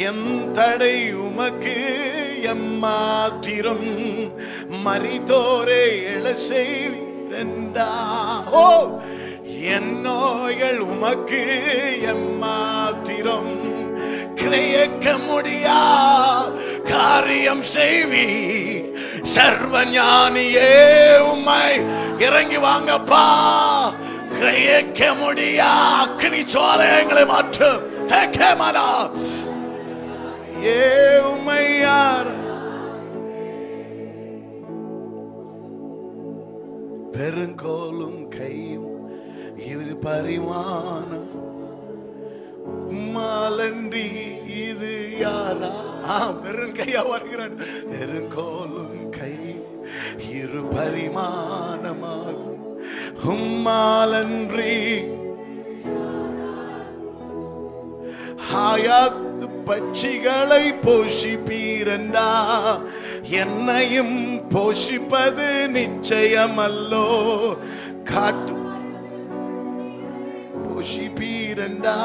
என் தடை உமக்கு எம்மாத்திரம், மரித்தோரே எழ செய்வீரண்டா. ஓ, என் நோய்கள் உமக்கு எம்மாத்திரம், கிரயிக்க முடியா காரியம் செய்வி சர்வ ஞானியே உம்மை. இறங்கி வாங்கப்பா, கிரயிக்க முடியா அக்னி சோலைகளை மாற்றும். உம்மை யார் பெருங்கோலும் கையும் இரு பரிமாணம் மாலண்டி இது யாரா? பெருங்கையா வருகிறான். பெருங்கோலும் கை இரு பரிமாணமாகும் உம்மாலன்றி ஆயாத்து பட்சிகளை போஷிப்பீரண்டா, என்னையும் போஷிப்பது நிச்சயமல்லோ. காட்டு போஷிப்பீரண்டா,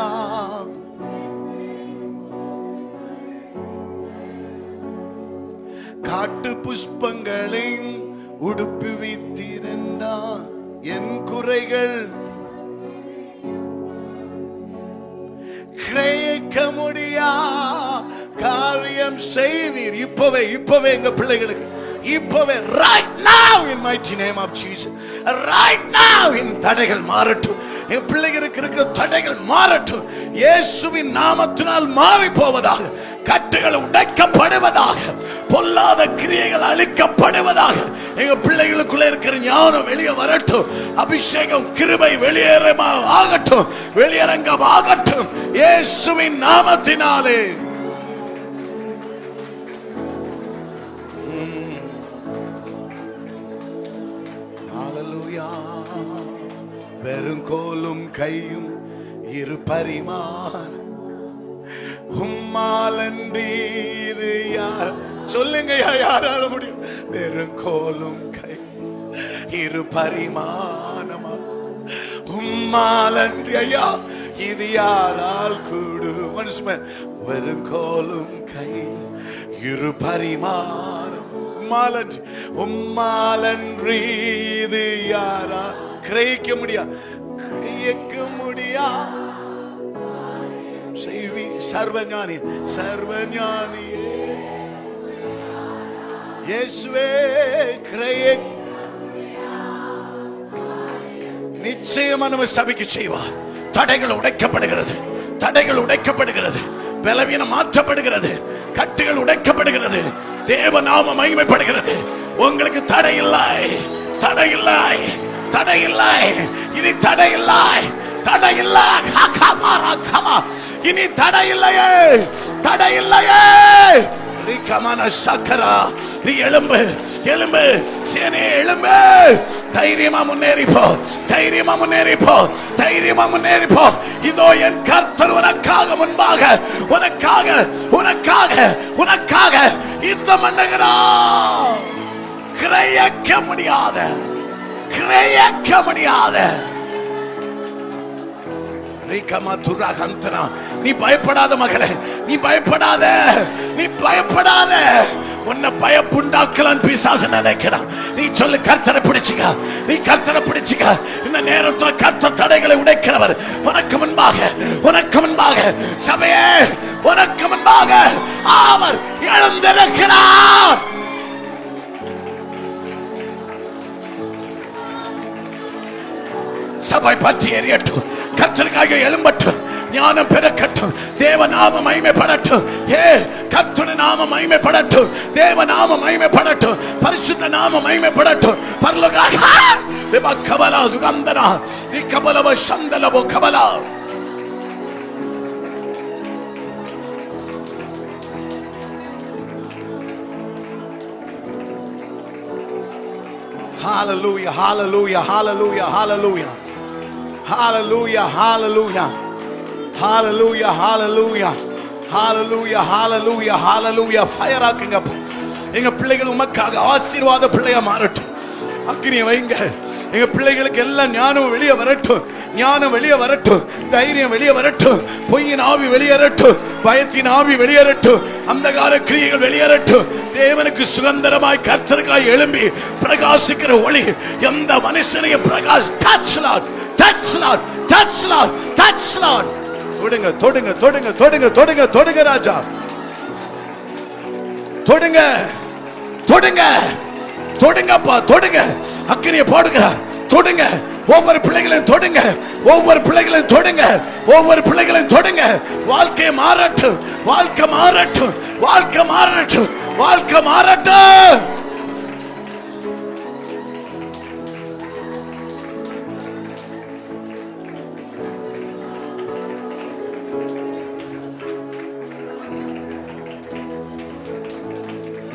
காட்டு புஷ்பங்களை உடுப்புவித்தீரண்டா, என் குறைகள் கிரயிக்க முடியா காரியம் செய்வீர். இப்பவே எங்க பிள்ளைகளுக்கு இப்பவே right now in mighty name of Jesus, right now in தடைகள் மாறட்டும். என் பிள்ளைகளுக்கு இருக்கிற தடைகள் மாறட்டும். இயேசுவின் நாமத்தினால் மாறி போவதாக, கட்டுகள் உடைக்கப்படுவதாக, பொல்லாத கிரியைகள் அழிக்கப்படுவதாக. எங்க பிள்ளைகளுக்குள்ள இருக்கிற ஞானம் வெளியே வரட்டும். அபிஷேகம் கிருபை வெளியேறமா ஆகட்டும், வெளியரங்கம் ஆகட்டும் இயேசுவின் நாமத்தினாலே. ஹalleluya. பெருங்கோலும் கையும் இரு பரிமாணம் உம்மாலன்றி இது யார்? சொல்லுங்க, யாரால முடியும்? பெருங்கோலும் கை இரு பரிமாணமா உம்மாலன்றி ஐயா இது யாரால் கூடு? மனுஷன் பெருங்கோலும் கை இரு பரிமாணம் உம்மாலன்றி இது யாரா? கிரயிக்க முடியா செய்வி சர்வஞானியே இயேசுவே. நிச்சயமா நம்ம சபைக்கு செய்வார். தடைகள் உடைக்கப்படுகிறது, பலவீனம் மாற்றப்படுகிறது, கட்டுகள் உடைக்கப்படுகிறது, தேவநாம மகிமைப்படுகிறது. உங்களுக்கு தடை இல்லை, இனி தடை இல்லை, இனி தடை இல்லையே. எழும்பு சேனே, எழும்பு. தைரியமா முன்னேறி போ. இதோ என் கர்த்தர் உனக்காக முன்பாக உனக்காக யுத்தம் பண்ணுகிறார். கிரயிக்க முடியாத நீ பயப்படாத மகளே, நீ பயப்படாத. உன்னை பயப்புண்டாக்கலாம் பிசாசு நினைக்கிறான். நீ சொல்லு, கர்த்தரை பிடிச்சுக்க. இந்த நேரத்தில் கர்த்தர் தடைகளை உடைக்கிறவர். உனக்கு முன்பாக சபையே, உனக்கு முன்பாக அவர் எழுந்திருக்கிறார். சபை பற்றி எரியட்டும், கர்த்தருக்காக எழும்பட்டும், ஞானம் பெருக்கட்டும், தேவ நாம மகிமைப்படட்டும். கர்த்தருடைய நாம மகிமைப்படட்டும், தேவ நாம மகிமைப்படட்டும், பரிசுத்த நாம மகிமைப்படட்டும். பரலோக கபலா துகந்தனா கபலவ சந்தலவோ கபலா. Hallelujah, hallelujah, hallelujah, hallelujah. Hallelujah, hallelujah. Hallelujah, hallelujah. Hallelujah, hallelujah, hallelujah. Fire ஆக்குங்க. எங்க பிள்ளைகள் உமக்காக ஆசீர்வாத பிள்ளையா மாறட்டும். அக்கினியை வைங்க. எங்க பிள்ளைகளுக்கு எல்லா ஞானமும் வெளியே வரட்டும். ஞானம் வெளியே வரட்டும், தைரியம் வெளியே வரட்டும், பொய்யின் ஆவி வெளியேறட்டும், பயத்தின் ஆவி வெளியேறட்டும், அந்தகார கிரியைகள் வெளியேறட்டும். தேவனுக்கு சுதந்திரமாய் கர்த்தருக்காய் எழும்பி பிரகாசிக்கிற ஒளி எந்த மனுஷனையும் Prakash. Touch Lord, touch Lord, touch Lord, touch Lord. தொடுங்க தொடுங்க தொடுங்க தொடுங்க தொடுங்க தொடுங்க ராஜா, தொடுங்க தொடுங்க தொடுங்கப்பா, தொடுங்க. அக்கினியை போடுகிறார், தொடுங்க. ஒவ்வொரு பிள்ளைகளையும் தொடுங்க, ஒவ்வொரு பிள்ளைகளையும் தொடுங்க, ஒவ்வொரு பிள்ளைகளையும் தொடுங்க. வாழ்க்கை மாறட்டும், வாழ்க்கை மாறட்டும், வாழ்க்கை மாறட்டும், வாழ்க்கை மாறட்டும்.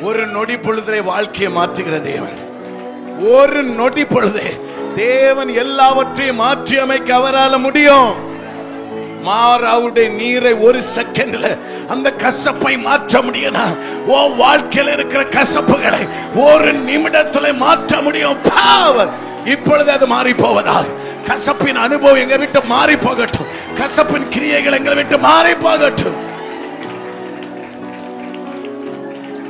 ஒரு நொடி பொழுதே வாழ்க்கையை மாற்றுகிற தேவன். ஒரு நொடி பொழுதே தேவன் எல்லாவற்றையும் மாற்றி அமைக்க அவரால் முடியும். மாறாவுடைய நீரை ஒரு செகண்ட்ல அந்த கசப்பை மாற்ற முடியும். ஓ வாழ்க்கையில் இருக்கிற கசப்புகளை ஒரு நிமிடத்துல மாற்ற முடியும். இப்பொழுது அது மாறி போவதாக. கசப்பின் அனுபவம் எங்க விட்டு மாறி போகட்டும், கசப்பின் கிரியைகள் எங்களை விட்டு மாறி போகட்டும்.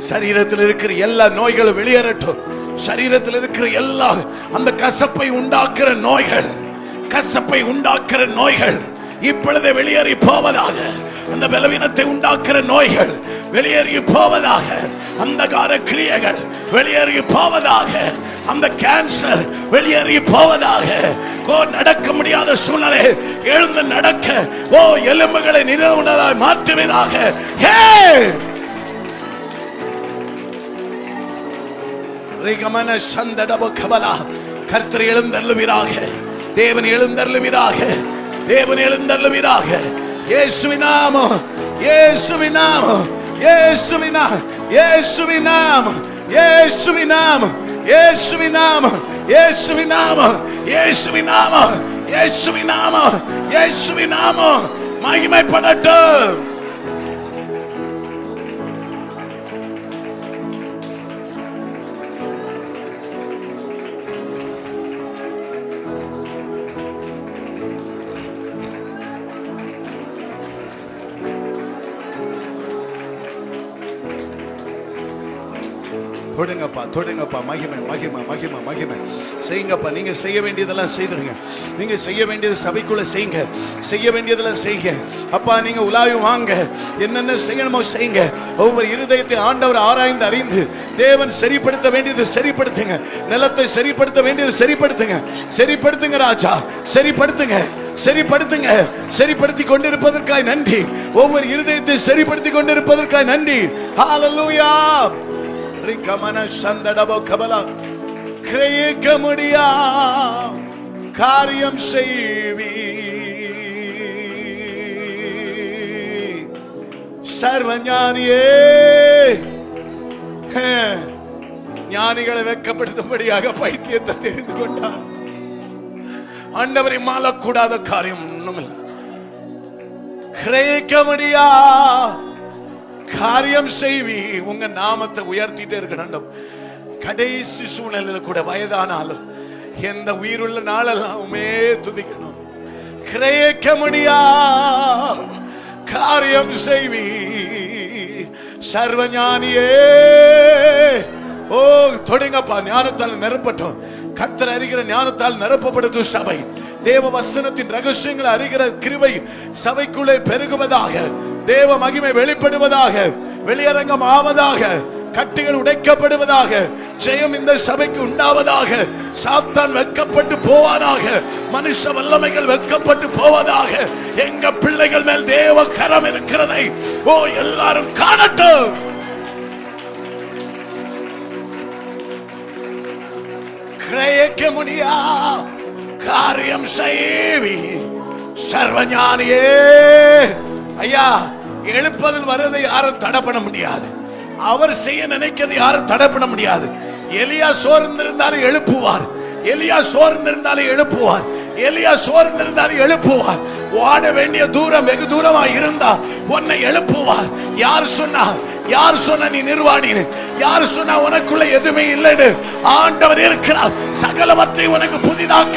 சரீரத்தில் இருக்கிற எல்லா நோய்களும் வெளியேறட்டும். சரீரத்தில் இருக்கிற எல்லா அந்த கசப்பை உண்டாக்குற நோய்கள், கசப்பை உண்டாக்குற நோய்கள் இப்பொழுது வெளியேறி போவதாக. அந்த பலவீனத்தை உண்டாக்குற நோய்கள் வெளியேறி போவதாக. அந்த கார கிரியைகள் வெளியேறி போவதாக. அந்த கேன்சர் வெளியேறி போவதாக. நடக்க முடியாத சூழ்நிலை எழுந்து நடக்க, ஓ எலும்புகளை நிறுவனதாய் மாற்றுவதாக. கர்த்தர் எழுந்தருளுவீராக, தேவன் எழுந்தருளுவீராக, தேவன் எழுந்தருளுவீராக. இயேசுவின் நாமம், இயேசுவின் நாமம், இயேசுவின் நாமம், இயேசுவின் நாமம், இயேசுவின் நாமம், இயேசுவின் நாமம், இயேசுவின் நாமம், இயேசுவின் நாமம், இயேசுவின் நாமம், இயேசுவின் நாமம் மகிமைப்படட்டும். தொடுங்கப்பா, தொடுங்கப்பா. மகிமை மகிமை மகிமை மகிமை செய்யுங்கப்பா. நீங்க செய்ய வேண்டியதெல்லாம் செய்துருங்க. நீங்க செய்ய வேண்டியது சபைக்குள்ள செய்யுங்க, செய்ய வேண்டியதெல்லாம் செய்யுங்க. அப்பா நீங்க உலாவி வாங்க, என்னென்ன செய்யணுமோ செய்யுங்க. ஒவ்வொரு இருதயத்தை ஆண்டவர் ஆராய்ந்து அறிந்து தேவன் சரிப்படுத்த வேண்டியது சரிப்படுத்துங்க, நிலத்தை சரிப்படுத்த வேண்டியது சரிப்படுத்துங்க, சரிப்படுத்துங்க ராஜா, சரிப்படுத்துங்க, சரிப்படுத்துங்க. சரிப்படுத்தி கொண்டிருப்பதற்காய் நன்றி. ஒவ்வொரு இருதயத்தை சரிப்படுத்தி கொண்டிருப்பதற்காய் நன்றி. ஹல்லேலூயா. கிரயிக்க முடியா காரியம் செய்வி சர்வஞானியே. ஞானிகளை வெட்கப்படுத்தும்படியாக பைத்தியத்தை தெரிந்து கொண்டார். ஆண்டவரை மாளக்கூடாத காரியம் ஒண்ணுமில்லை. கிரயிக்க முடியா காரியம் செய்வி. உங்க நாமத்தை உயர்த்திட்டே இருக்கணும். கடைசி சூழ்நிலையில கூட வயதானாலும் எந்த உயிருள்ள நாளெல்லாமே துதிக்கணும். கிரயிக்க முடியா காரியம் செய்வி சர்வஞானியே. ஓ தொடுங்கப்பா. ஞானத்தால் நிரப்பட்டும். கர்த்தர் அறிகிற ஞானத்தால் நிரப்பப்படுத்தும் சபை. தேவ வசனத்தின் ரகசியங்களை அறிகிற கிருபை சபைக்குள்ளே பெருகுவதாக. தேவ மகிமை வெளிப்படுவதாக, வெளியரங்கம் ஆவதாக, கட்டுகள் உடைக்கப்படுவதாக, ஜெயம் இந்த சபைக்கு உண்டாவதாக. சாத்தான் வெட்கப்பட்டு போவானாக, மனுஷ வல்லமைகள் வெட்கப்பட்டு போவதாக. எங்க பிள்ளைகள் மேல் தேவ கரம் இருக்கிறதை ஓ எல்லாரும் காணட்டும். கிரயிக்க முடியா காரியம் செய்வி சர்வஞானியே. ஐயா, எழுப்பதில் வருவதை யாரும் தடை பண்ண முடியாது. அவர் செய்ய நினைக்கிறது யாரும் தடை பண்ண முடியாது. எலியா சோர்ந்திருந்தாலும் எழுப்புவார், எலியா சோர்ந்திருந்தாலும் எழுப்புவார், எலியா சோர்ந்திருந்தாலும் எழுப்புவார். ஓட வேண்டிய தூரம் வெகு தூரமா இருந்தா உன்னை எழுப்புவார். யார் சொன்னா, யார் சொன்ன நீ நிர்வாணின்னு, யார் சொன்னா உனக்குள்ள எதுவுமே இல்லைன்னு? ஆண்டவர் இருக்கிறார். சகலவற்றை உனக்கு புதிதாக்க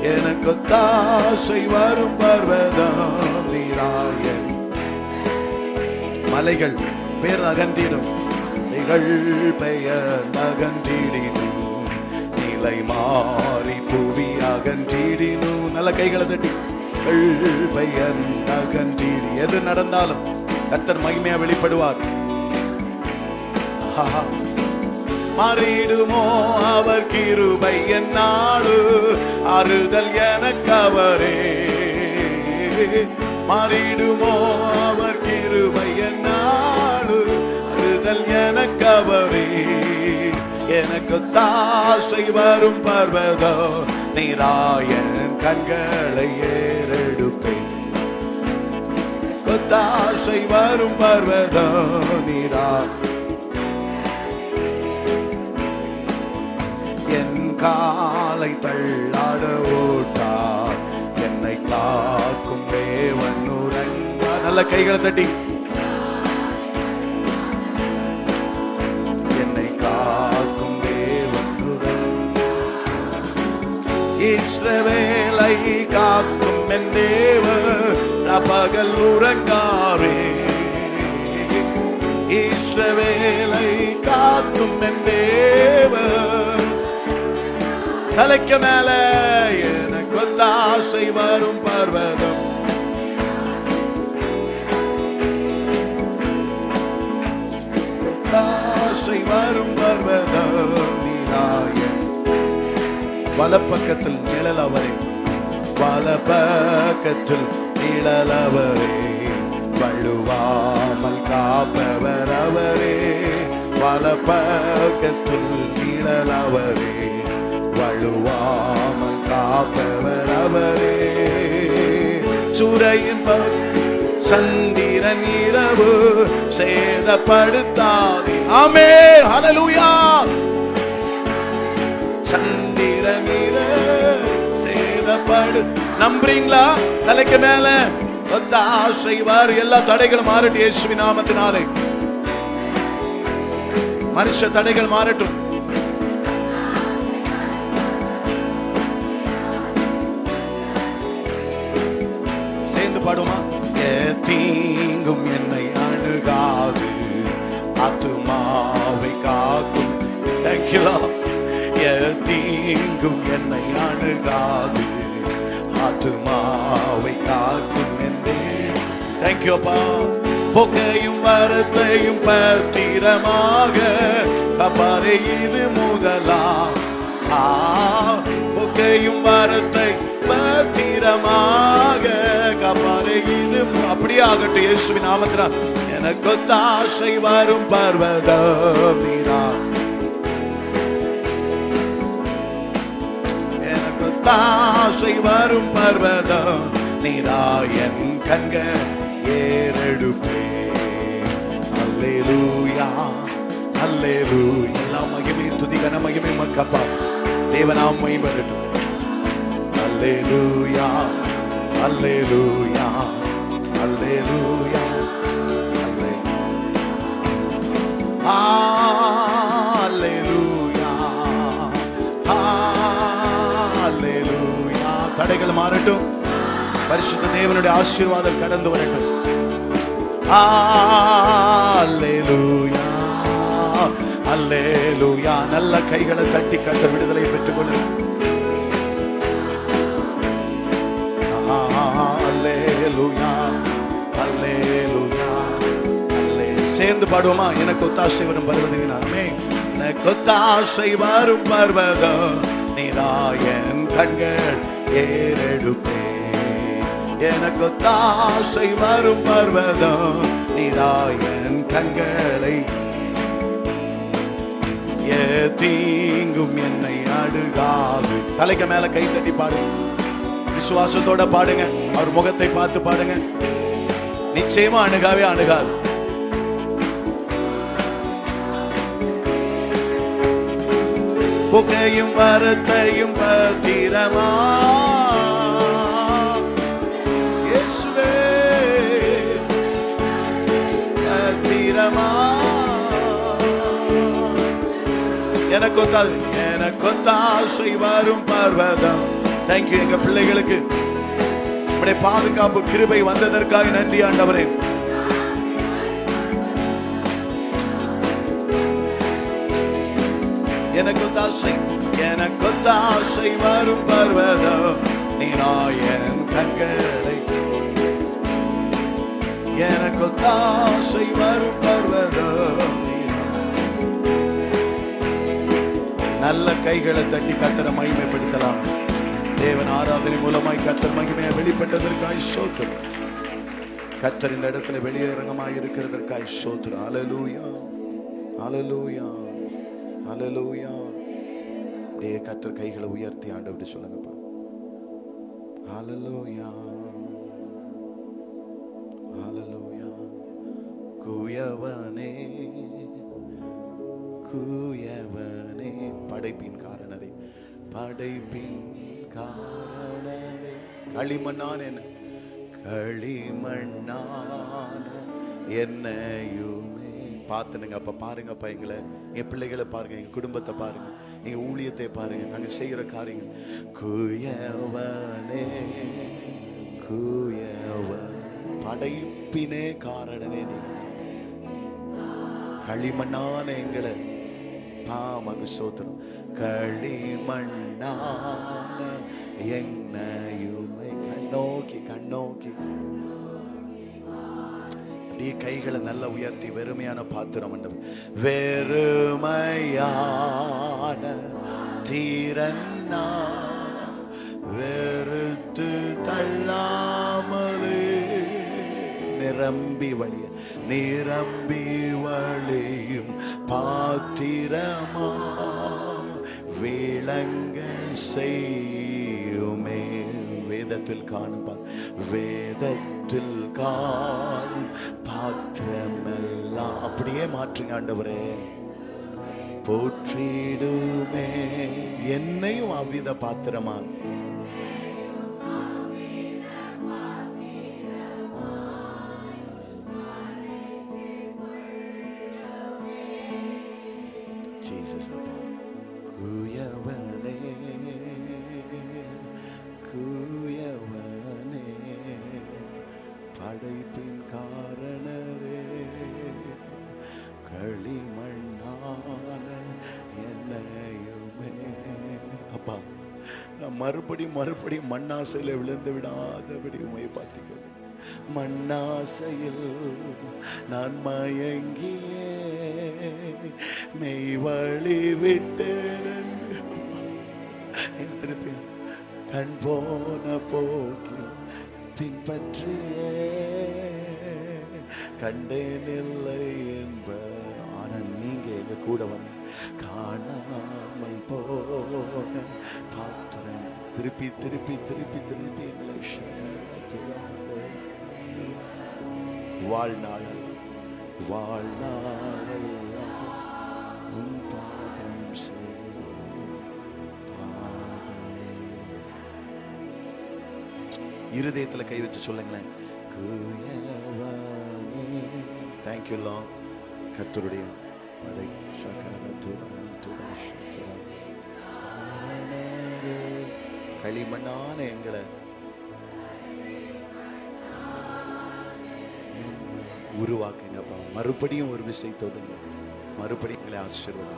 எனக்கு தாசை வரும் பர்வதம் நீராயன். மலைகள் பேர் அகன்றிடும், பெயர் அகன்றிடினும், நிலை மாறி புவி அகன்றிடினும். நல்ல கைகளை தட்டி பெயர் அகன்றிடி. எது நடந்தாலும் கர்த்தர் மகிமையா வெளிப்படுவார். மாறிடுமோ அவர் கிருபை என்னாடு, ஆறுதல் எனக்கு அவரே. மாறிடுமோ அவர் கிருபை என்னாடு, ஆறுதல் எனக்கு அவரே. எனக்கு தாசை வரும் பர்வதோ நீராயன் கண்களை ஏறெடுப்பேன். தாசை வரும் பர்வதோ நீரா. என் காலை தள்ளாட ஓட்டார், என்னை காக்கும் தேவன் உறங்க. நல்ல கைகளை தட்டி என்னை காக்கும் தேவன் உறங்க. இஸ்ரவேலை காக்கும் என் தேவன் பகல் உறங்காரே. இஸ்ரவேலை காக்கும் என் தேவன். தலைக்கு மேல எனக்கு தாசை வரும் பர்வதம். தாசை வரும் பர்வதம் நீராயன். வலப்பக்கத்தில் நிழல் அவரே, வலப்பக்கத்தில் நிழல் அவரே. வழுவாமல் காப்பவர் அவரே, வலப்பக்கத்தில் நிழல் அவரே. வழுவாமல் காப்பவர் அவரே. சூரையின் சந்திரன் இரவு சேதப்படுத்தாதே. ஆமென், ஹல்லேலூயா. சந்திரன் இரவு சேதப்படு. நம்புறீங்களா? தலைக்கு மேல தாசை வாரு. எல்லா தடைகளும் மாறட்டும் இயேசுவின் நாமத்தினாலே. மனுஷ தடைகள் மாறட்டும். பாடுமா? தீங்கும் என்னை அணுகாது, ஆத்துமாவை காக்கும். Thank you Lord. தீங்கும் என்னை அணுகாது, ஆத்துமாவை காக்கும் என்றே. Thank you அப்பா. போக்கையும் வரத்தையும் பத்திரமாக கபாரே இது முதலா. போக்கையும் வரத்தை பத்திரமாக கபாரே இது. அப்படியே ஆகட்டும் இயேசுவின் நாமத்தினால். எனக்கு தாசை வரும் பர்வதம் நீரா. எனக்கு தாசை வரும் பர்வதம் நீராயன் கண்கள் ஏறெடுப்பே. அல்லேலூயா, அல்லேலூயா. எல்லா மகிமையும் துதி கன மகிமை மக்கப்பா. தேவனாம் மகிமைப்படட்டும். அல்லேலூயா, அல்லேலூயா, அல்லேலூயா, அல்லேலூயா, அல்லேலூயா. தடைகள் மாறட்டும். பரிசுத்த தேவனுடைய ஆசீர்வாதம் கடந்து வரட்டும். அல்லேலூயா, அல்லேலூயா. நல்ல கைகளை தட்டி கர்த்தர் விடுதலை பெற்றுக் கொள்ளுங்கள். சேர்ந்து பாடுவோமா? எனக்கு ஒத்தாசை வரும் பர்வதமே, எனக்கு ஒத்தாசை வரும் பர்வதம் நீராயன் கண்கள் ஏறெடுப்பே. எனக்கு ஒத்தாசை வரும் பர்வதம் நீராயன் கண்களை. தீங்கும் என்னை அணுகாது. தலைக்கு மேல கை தட்டி பாடுங்க. விசுவாசத்தோட பாடுங்க. அவர் முகத்தை பார்த்து பாடுங்க. நிச்சயமா அணுகாவே அணுகாது. புகையும் வரத்தையும் பத்திரமா இயேசுவே பத்திரமா. எனக்கு ஒத்தாசை வரும் பர்வதம் தேங்க்யூ. எங்க பிள்ளைகளுக்கு உம்முடைய பாதுகாப்பு கிருபை வந்ததற்காக நன்றி ஆண்டவரே. எனக்கு தாசை வரும் பர்வதம் நீராயன் கண்களை, எனக்கு தாசை வரும் பர்வதம். நல்ல கைகளை தட்டி கர்த்தரை மகிமைப்படுத்தலாம். தேவன் ஆராதனை மூலமாய் கர்த்தர் மகிமையை வெளிப்பட்டதற்காய் ஸ்தோத்திரம். கர்த்தர் இந்த இடத்துல வெளியரங்கமாய் இருக்கிறதற்காய் ஸ்தோத்திரம். ஹல்லேலூயா, ஹல்லேலூயா, ஹல்லேலூயா. அப்படியே கர்த்தர் கைகளை உயர்த்தி ஆண்டவரே சொல்லுங்கப்பா. ஹல்லேலூயா, ஹல்லேலூயா. குயவனே குயவனே, படைப்பின் காரணரே, படைப்பின் காரணரே, களிமண்ணான களிமண்ணான என்னையுமே பார்த்துனுங்க. அப்ப பாருங்கப்பா, எங்களை, என் பிள்ளைகளை பாருங்க, எங்க குடும்பத்தை பாருங்க, எங்க ஊழியத்தை பாருங்க, நாங்க செய்யற காரியங்கள். குயவனே குயவன், படைப்பினே காரணனே, களிமண்ணான எங்களை பாமகு ஸ்தோத்திரம். களிமண்ணான என்னையுமை கண்ணோக்கி கண்ணோக்கி அப்படியே கைகளை நல்லா உயர்த்தி வெறுமையான பாத்திரம் ஆண்டவர். வெறுமையான தீரன்னா வெறுத்து தள்ளாமலே நிரம்பி வழிய நிரம்பி வழியும் பாத்திரமா விளங்க செய்யுமே. வேதத்தில் காணும் வேதத்தில் காணும் பாத்திரமெல்லாம் அப்படியே மாற்றுங்க ஆண்டவரே. போற்றிடுமே என்னையும் அவ்வித பாத்திரமா. குயவனே குயவனே, படைப்பின் காரணரே, களிமண்ணான என்னையுமே. அப்பா, நான் மறுபடியும் மண்ணாசையில விழுந்து விடாதபடி உண்மையை பார்த்துக்கோ. மண்ணாசையில் நான் மயங்கியே மெய் வழி விட்டேன். திருப்பி கண் போன போக்கில் பின்பற்றியே கண்டேன் இல்லை என்ப. ஆனா நீங்க எங்க கூட வந்து காணாமல் போன பாத்திரம் திருப்பி திருப்பி திருப்பி திருப்பி எங்களை வாழ்நாள் உன் பாதம் இருதயத்துல கை வச்சு சொல்லுங்களேன். Thank you Lord. கர்த்தருடைய படை களிமண்ணான எங்களை உருவாக்குங்கப்பா. மறுபடியும் ஒரு விசை தொடுங்க, மறுபடியும் எங்களை ஆசீர்வதிங்க.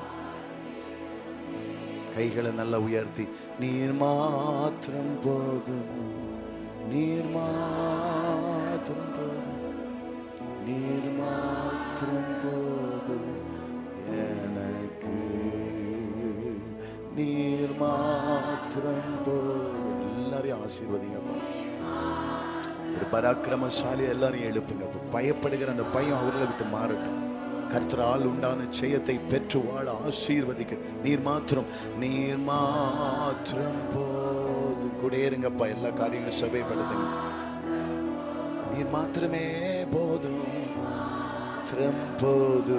கைகளை நல்லா உயர்த்தி நீர் மாத்திரம் போதும், நீர் மாத்திரம் போதும், நீர் மாத்திரம் போதும் எனக்கு, நீர் மாத்திரம் போதும். எல்லாரையும் ஆசீர்வதிங்கப்பா. ஒரு பராக்கிரமசாலி எல்லாரையும் எழுப்புங்க. பயப்படுகிற அந்த பயம் அவர்களை விட்டு மாறட்டும். கர்த்தரால் உண்டான ஜெயத்தை பெற்று வாழ ஆசீர்வதிக்க நீர் மாத்திரம் போது கூட இருங்கப்பா. எல்லா காரியங்களும் சபைப்படுத்துங்க. நீர் மாத்திரமே போதும் போது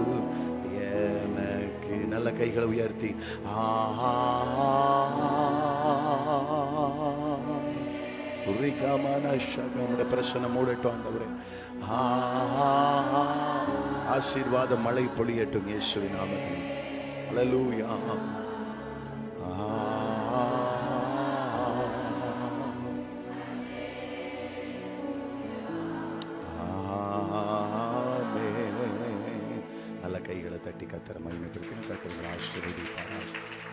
எனக்கு. நல்ல கைகளை உயர்த்தி பிரசன்ன மூடட்டும் ஆண்டவரே. ஆசீர்வாத மழை பொழியட்டும் இயேசுவின் நாமத்தில். ஹல்லேலூயா. கைகளை தட்டி கத்தரை மகிமைப்படுத்தி கத்தரை ஆசீர்வதிப்பார்.